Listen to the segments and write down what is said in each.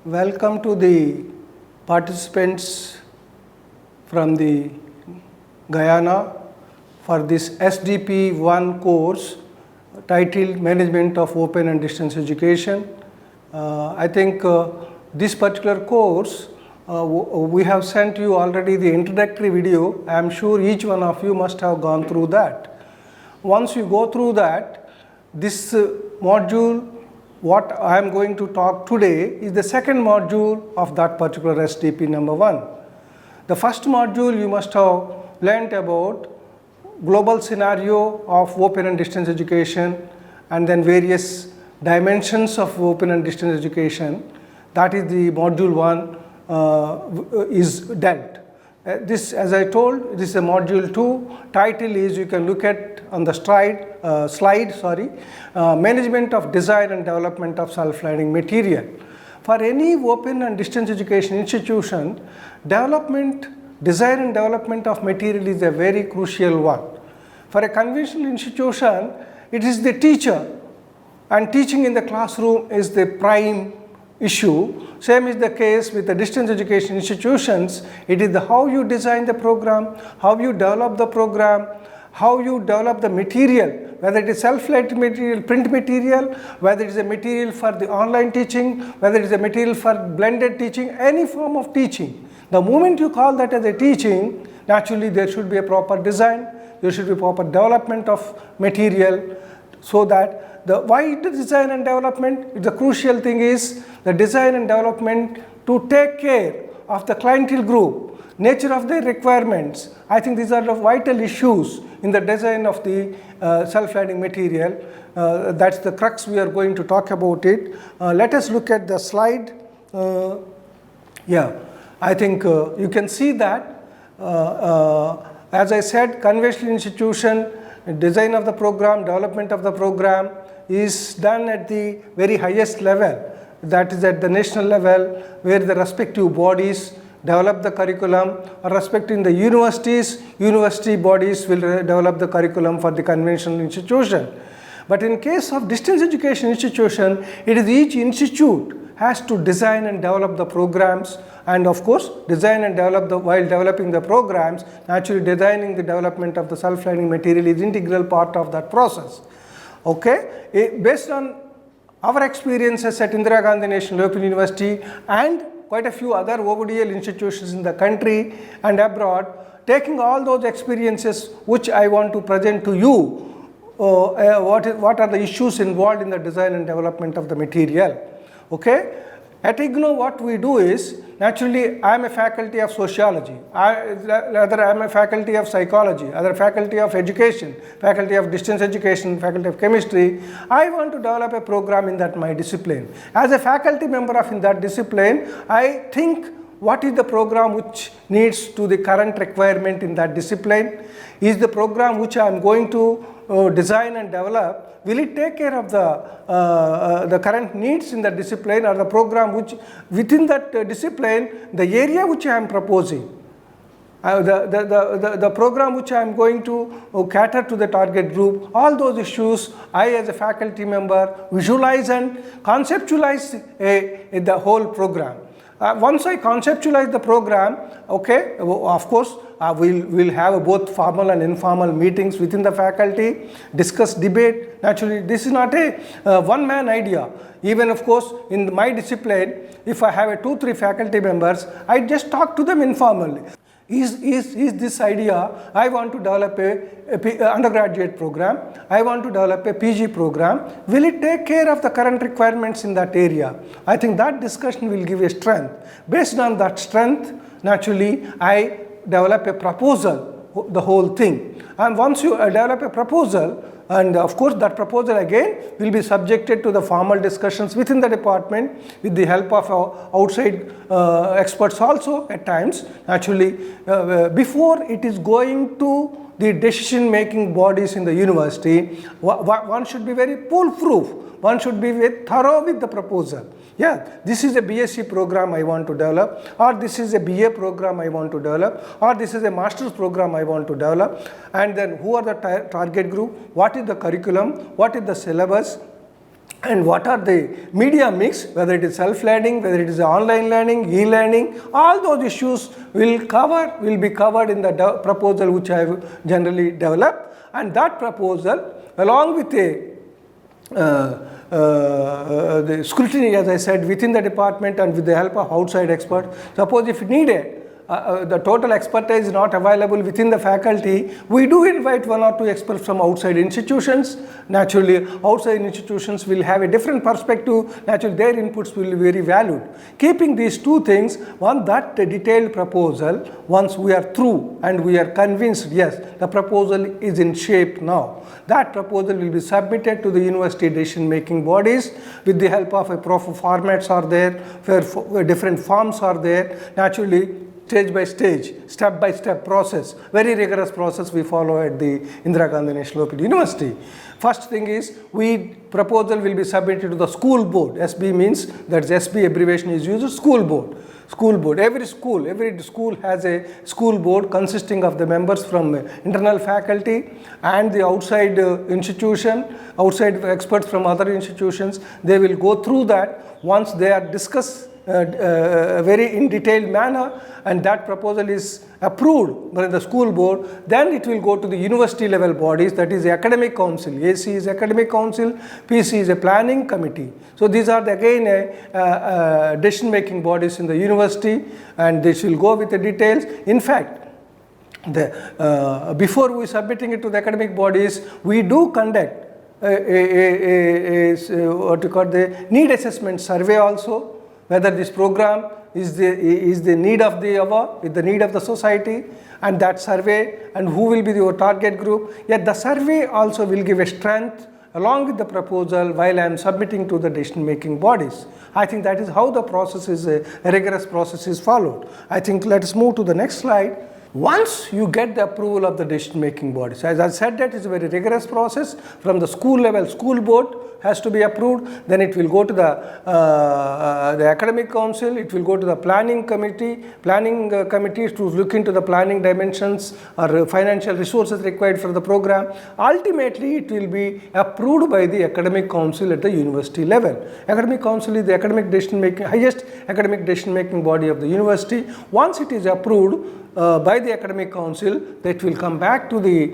Welcome to the participants from the Guyana for this SDP 1 course titled Management of Open and Distance Education. I think this particular course we have sent you already the introductory video. I am sure each one of you must have gone through that. Once you go through that, this module what I am going to talk today is the second module of that particular SDP number 1. The first module you must have learnt about global scenario of open and distance education and then various dimensions of open and distance education. That is the module 1 is dealt. This, as I told, this is a module 2. Title is, you can look at on the slide, management of design and development of self-learning material. For any open and distance education institution, design and development of material is a very crucial one. For a conventional institution, it is the teacher, and teaching in the classroom is the prime issue. Same is the case with the distance education institutions. It is how you design the program, how you develop the program, how you develop the material, whether it is self-learned material, print material, whether it is a material for the online teaching, whether it is a material for blended teaching, any form of teaching. The moment you call that as a teaching, naturally there should be a proper design, there should be proper development of material, so that why the design and development? The crucial thing is the design and development to take care of the clientele group, nature of their requirements. I think these are the vital issues in the design of the self-learning material. That's the crux we are going to talk about it. Let us look at the slide. I think you can see that as I said, conventional institution, design of the program, development of the program is done at the very highest level, that is at the national level, where the respective bodies develop the curriculum, or respecting the university bodies will develop the curriculum for the conventional institution. But in case of distance education institution, it is each institute has to design and develop the programs, and of course design and develop while developing the programs, naturally designing the development of the self-learning material is integral part of that process. Okay, based on our experiences at Indira Gandhi National Open University and quite a few other ODL institutions in the country and abroad, taking all those experiences which I want to present to you, what are the issues involved in the design and development of the material. Okay, at IGNOU what we do is, naturally I am a faculty of sociology, rather I am a faculty of psychology, other faculty of education, faculty of distance education, faculty of chemistry. I want to develop a program in that my discipline. As a faculty member of in that discipline, I think what is the program which needs to the current requirement in that discipline? Is the program which I am going to design and develop, will it take care of the current needs in the discipline, or the program which within that discipline, the area which I am proposing, the program which I am going to cater to the target group, all those issues I as a faculty member visualize and conceptualize the whole program. Once I conceptualize the program, okay, of course, we'll have both formal and informal meetings within the faculty, discuss, debate. Naturally, this is not a one-man idea. Even of course, in my discipline, if I have 2-3 faculty members, I just talk to them informally. Is this idea, I want to develop a undergraduate program, I want to develop a PG program, will it take care of the current requirements in that area? I think that discussion will give a strength. Based on that strength, naturally, I develop a proposal, the whole thing. And once you develop a proposal, and of course that proposal again will be subjected to the formal discussions within the department with the help of outside experts also at times, naturally, before it is going to the decision making bodies in the university. One should be very foolproof, one should be very thorough with the proposal. Yeah, this is a BSc program I want to develop, or this is a BA program I want to develop, or this is a master's program I want to develop, and then who are the target group, what is the curriculum, what is the syllabus, and what are the media mix, whether it is self-learning, whether it is online learning, e-learning, all those issues will be covered in the proposal which I have generally developed, and that proposal along with the scrutiny, as I said, within the department and with the help of outside experts. Suppose if you need the total expertise is not available within the faculty, we do invite 1 or 2 experts from outside institutions. Naturally, outside institutions will have a different perspective. Naturally, their inputs will be very valued. Keeping these two things, one, that detailed proposal, once we are through and we are convinced, yes, the proposal is in shape now, that proposal will be submitted to the university decision-making bodies with the help of a proper formats are there, where different forms are there. Naturally, stage by stage, step by step process, very rigorous process we follow at the Indira Gandhi National Open University. First thing is, proposal will be submitted to the school board. SB means, that's SB abbreviation is used, school board. School board. Every school has a school board consisting of the members from internal faculty and the outside institution, outside experts from other institutions. They will go through that. Once they are discussed very in detailed manner, and that proposal is approved by the school board, then it will go to the university level bodies, that is the academic council. AC is academic council, PC is a planning committee. So these are again decision making bodies in the university, and this will go with the details. In fact, before we submitting it to the academic bodies, we do conduct what you call the need assessment survey also, whether this program is the need of the hour, is the need of the society, and that survey, and who will be your target group. Yet the survey also will give a strength along with the proposal while I am submitting to the decision making bodies. I think that is how the process is, a rigorous process is followed. I think let us move to the next slide. Once you get the approval of the decision making bodies, as I said, that is a very rigorous process. From the school level, school board has to be approved, then it will go to the academic council, it will go to the planning committees to look into the planning dimensions or financial resources required for the program. Ultimately, it will be approved by the academic council at the university level. Academic council is the highest academic decision making body of the university. Once it is approved by the academic council, that will come back to the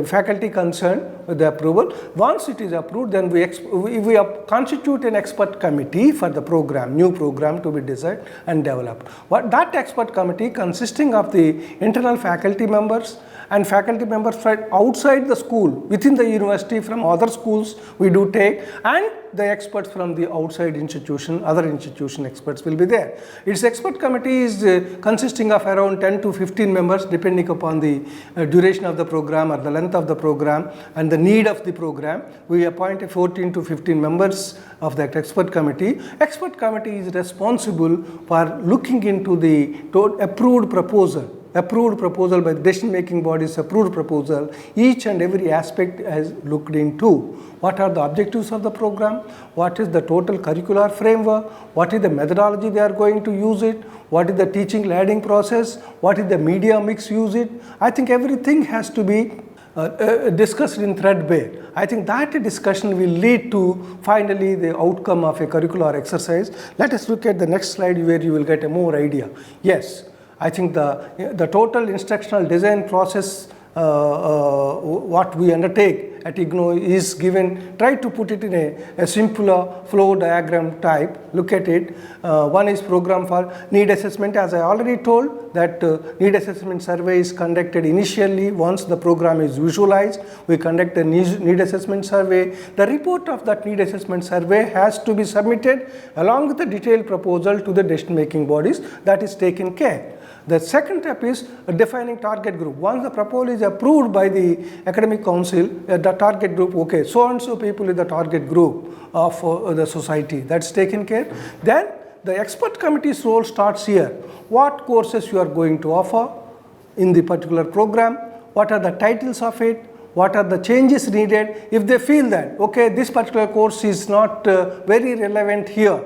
faculty concerned with the approval. Once it is approved, then we constitute an expert committee for the program, new program to be designed and developed. That expert committee consisting of the internal faculty members and faculty members from outside the school, within the university, from other schools we do take, and the experts from the outside institution, other institution experts will be there. Its expert committee is consisting of around 10 to 15 members depending upon the duration of the program or the length of the program and the need of the program. We appoint 14 to 15 members of that expert committee. Expert committee is responsible for looking into the approved proposal by the decision making bodies, approved proposal. Each and every aspect is looked into. What are the objectives of the program? What is the total curricular framework? What is the methodology they are going to use it? What is the teaching learning process? What is the media mix use it? I think everything has to be discussed in threadbare. I think that discussion will lead to finally the outcome of a curricular exercise. Let us look at the next slide where you will get a more idea. Yes, I think the total instructional design process what we undertake at IGNOU is given, try to put it in a simpler flow diagram type. Look at it. One is program for need assessment. As I already told, that need assessment survey is conducted initially. Once the program is visualized, we conduct a need assessment survey. The report of that need assessment survey has to be submitted along with the detailed proposal to the decision making bodies. That is taken care. The second step is defining target group. Once the proposal is approved by the academic council, the target group, okay, so and so people is the target group of the society. That's taken care. Then the expert committee's role starts here. What courses you are going to offer in the particular program? What are the titles of it? What are the changes needed? If they feel that, okay, this particular course is not very relevant here,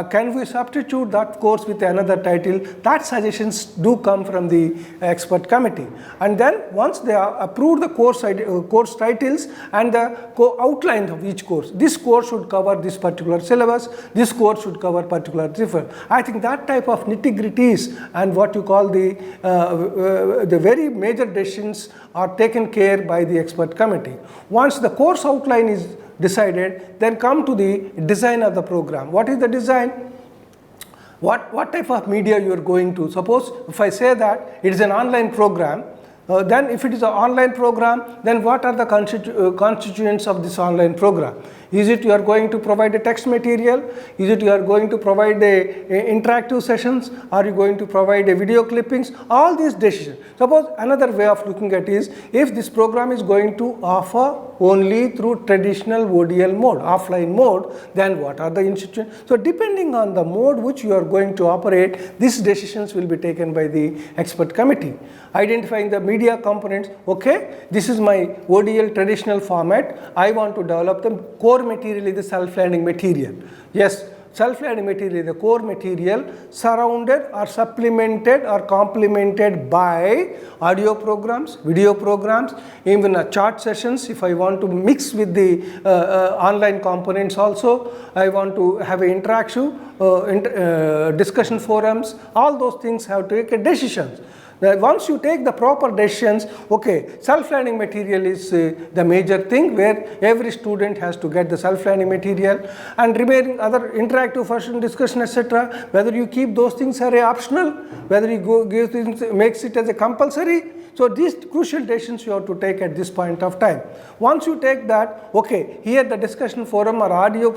can we substitute that course with another title? That suggestions do come from the expert committee. And then once they approve the course titles and the outline of each course, this course should cover this particular syllabus, this course should cover particular different. I think that type of nitty-gritties and what you call the very major decisions are taken care by the expert committee. Once the course outline is decided, then come to the design of the program. What is the design? What type of media you are going to? Suppose if I say that it is an online program, then if it is an online program, then what are the constituents of this online program? Is it you are going to provide a text material? Is it you are going to provide a interactive sessions? Are you going to provide a video clippings? All these decisions. Suppose another way of looking at is, if this program is going to offer only through traditional ODL mode, offline mode, then what are the institutions? So depending on the mode which you are going to operate, these decisions will be taken by the expert committee. Identifying the media components, okay, this is my ODL traditional format, I want to develop the core material is the self-learning material. Yes, self-learning material is the core material, surrounded or supplemented or complemented by audio programs, video programs, even chart sessions. If I want to mix with the online components also, I want to have an interaction, discussion forums, all those things have to take decisions. Once you take the proper decisions, okay, self-learning material is the major thing where every student has to get the self-learning material, and remaining other interactive function, discussion, etc. Whether you keep those things as optional, whether you give things, makes it as a compulsory. So these crucial decisions you have to take at this point of time. Once you take that, okay, here the discussion forum or audio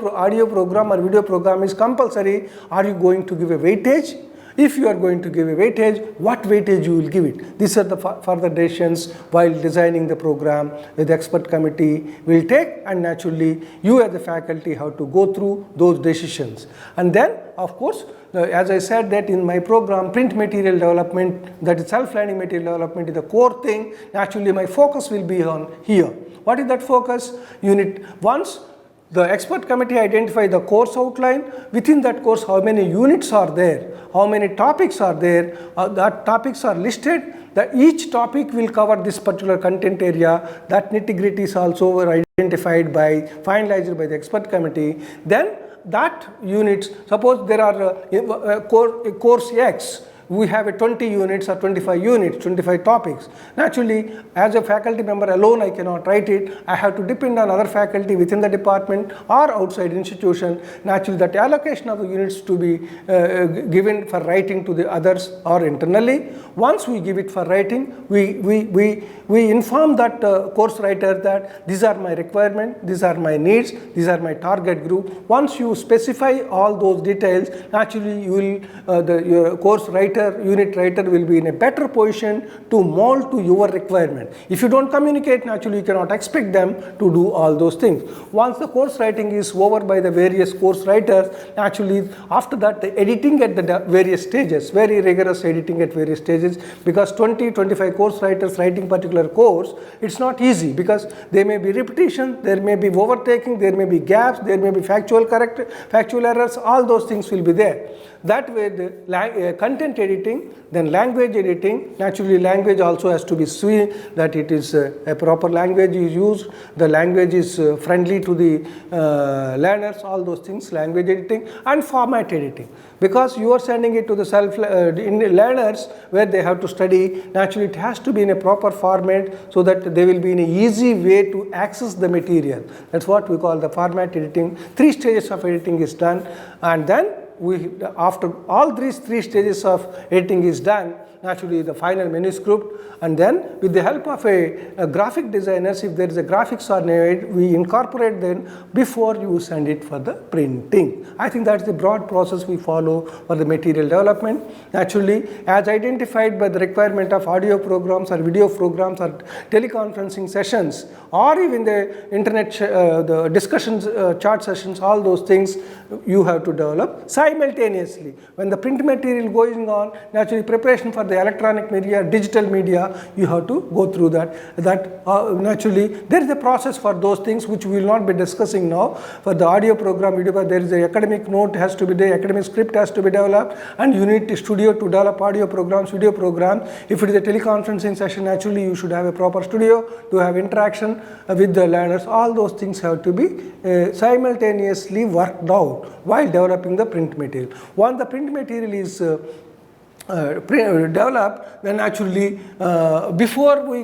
program or video program is compulsory, are you going to give a weightage? If you are going to give a weightage, what weightage you will give it? These are the further decisions while designing the program the expert committee will take, and naturally you as the faculty have to go through those decisions. And then of course, as I said that in my program, print material development, that is self-learning material development is the core thing. Naturally my focus will be on here. What is that focus? Once the expert committee identify the course outline, within that course how many units are there, how many topics are there, that topics are listed, that each topic will cover this particular content area, that nitty-gritty is also identified finalized by the expert committee. Then that units, suppose there are course X, we have a 20 units or 25 units, 25 topics. Naturally, as a faculty member alone, I cannot write it. I have to depend on other faculty within the department or outside institution. Naturally, that allocation of the units to be given for writing to the others or internally. Once we give it for writing, we inform that course writer that these are my requirements, these are my needs, these are my target group. Once you specify all those details, naturally you will, your course writer, unit writer will be in a better position to mold to your requirement. If you don't communicate, naturally you cannot expect them to do all those things. Once the course writing is over by the various course writers, naturally after that the editing at the various stages, very rigorous editing at various stages, because 20-25 course writers writing particular course, it's not easy because there may be repetition, there may be overtaking, there may be gaps, there may be factual errors, all those things will be there. That way the content editing, then language editing, naturally language also has to be seen that it is a proper language is used, the language is friendly to the learners, all those things, language editing, and format editing. Because you are sending it to the learners where they have to study, naturally it has to be in a proper format so that they will be in an easy way to access the material. That's what we call the format editing. 3 stages of editing is done, and then after all these 3 stages of editing is done, naturally the final manuscript, and then with the help of a graphic designers, if there is a graphics are made, we incorporate them before you send it for the printing. I think that's the broad process we follow for the material development. Naturally, as identified by the requirement of audio programs or video programs or teleconferencing sessions, or even the internet the discussions, chart sessions, all those things you have to develop simultaneously. When the print material going on, naturally preparation for the the electronic media, digital media, you have to go through that. Naturally, there is a process for those things which we will not be discussing now. For the audio program, video, there is an academic note has to be there, academic script has to be developed, and you need a studio to develop audio programs, video programs. If it is a teleconferencing session, naturally you should have a proper studio to have interaction with the learners. All those things have to be simultaneously worked out while developing the print material. Once the print material is developed, then actually before we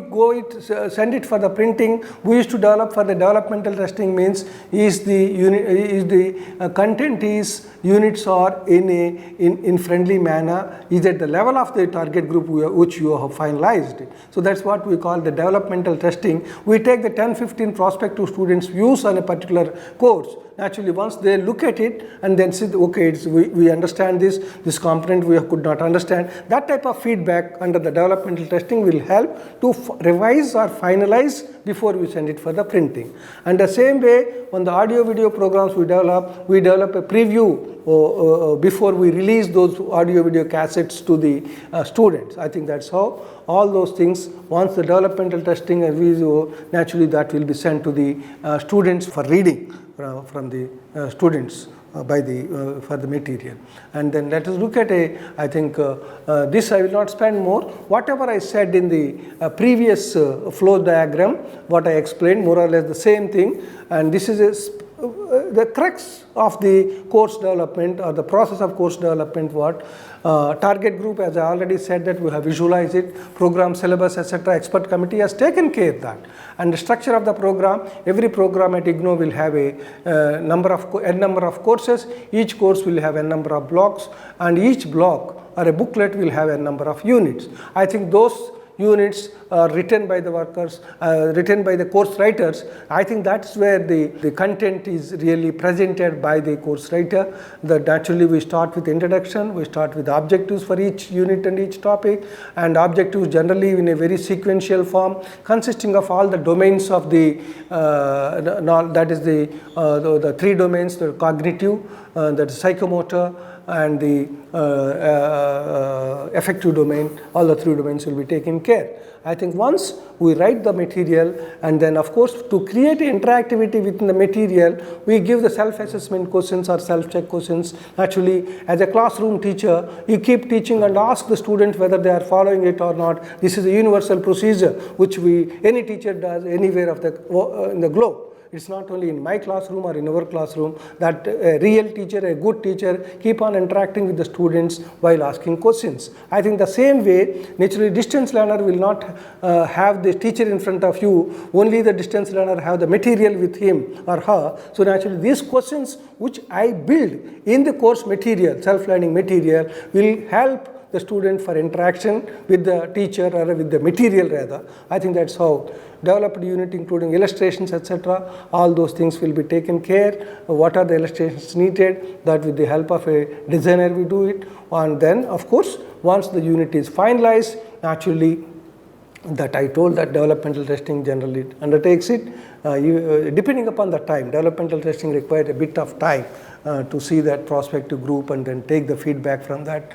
send it for the printing, we used to develop for the developmental testing. Means is the content is units are in friendly manner, is at the level of the target group which you have finalized. So that's what we call the developmental testing. We take the 10-15 prospective students' views on a particular course. Naturally, once they look at it and then say, okay, we understand this component we could not understand. That type of feedback under the developmental testing will help to revise or finalize before we send it for the printing. And the same way, on the audio video programs we develop a preview before we release those audio video cassettes to the students. I think that's how all those things, once the developmental testing and video, naturally that will be sent to the students for reading from the students for the material. And then let us look at I think this I will not spend more. Whatever I said in the previous flow diagram, what I explained, more or less the same thing, and this is the crux of the course development or the process of course development. What target group, as I already said, that we have visualized it, program, syllabus, etc. Expert committee has taken care of that. And the structure of the program, every program at IGNOU will have a number of courses. Each course will have a number of blocks, and each block or a booklet will have a number of units. I think those units are written by the workers, written by the course writers. I think that's where the content is really presented by the course writer. That naturally we start with introduction, we start with objectives for each unit and each topic, and objectives generally in a very sequential form consisting of all the domains of the that is the three domains, the cognitive, that is psychomotor, and the affective domain. All the three domains will be taken care. I think once we write the material, and then of course to create interactivity within the material, we give the self-assessment questions or self-check questions. Actually, as a classroom teacher, you keep teaching and ask the students whether they are following it or not. This is a universal procedure which any teacher does anywhere of in the globe. It's not only in my classroom or in our classroom, that a real teacher, a good teacher, keep on interacting with the students while asking questions. I think the same way, naturally distance learner will not have the teacher in front of you, only the distance learner have the material with him or her. So naturally these questions which I build in the course material, self-learning material, will help the student for interaction with the teacher or with the material rather. I think that's how developed unit including illustrations, etc. All those things will be taken care. What are the illustrations needed? That with the help of a designer we do it. And then of course once the unit is finalized, naturally that I told that developmental testing generally undertakes it. Depending upon the time, developmental testing requires a bit of time to see that prospective group and then take the feedback from that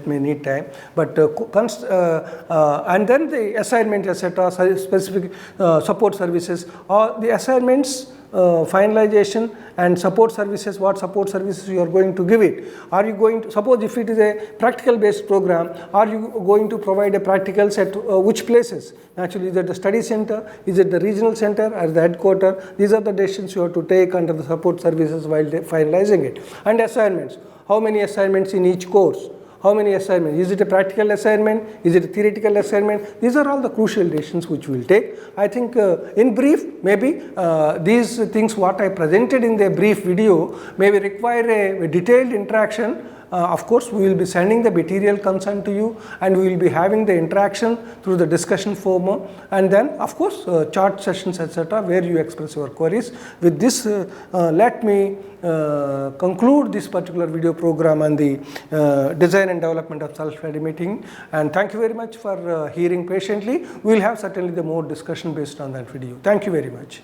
may need time. But and then the assignment, etc., specific support services, or the assignments, finalization and support services, what support services you are going to give it. Are you going to, suppose if it is a practical based program, are you going to provide a practicals at which places? Actually, is it the study center, is it the regional center or the headquarter? These are the decisions you have to take under the support services while finalizing it. And assignments, how many assignments in each course? How many assignments? Is it a practical assignment? Is it a theoretical assignment? These are all the crucial decisions which we will take. I think in brief, maybe these things what I presented in the brief video maybe require a detailed interaction. Of course, we will be sending the material concerned to you, and we will be having the interaction through the discussion forum, and then of course chat sessions, etc., where you express your queries. With this, let me conclude this particular video program on the design and development of self-study meeting, and thank you very much for hearing patiently. We will have certainly the more discussion based on that video. Thank you very much.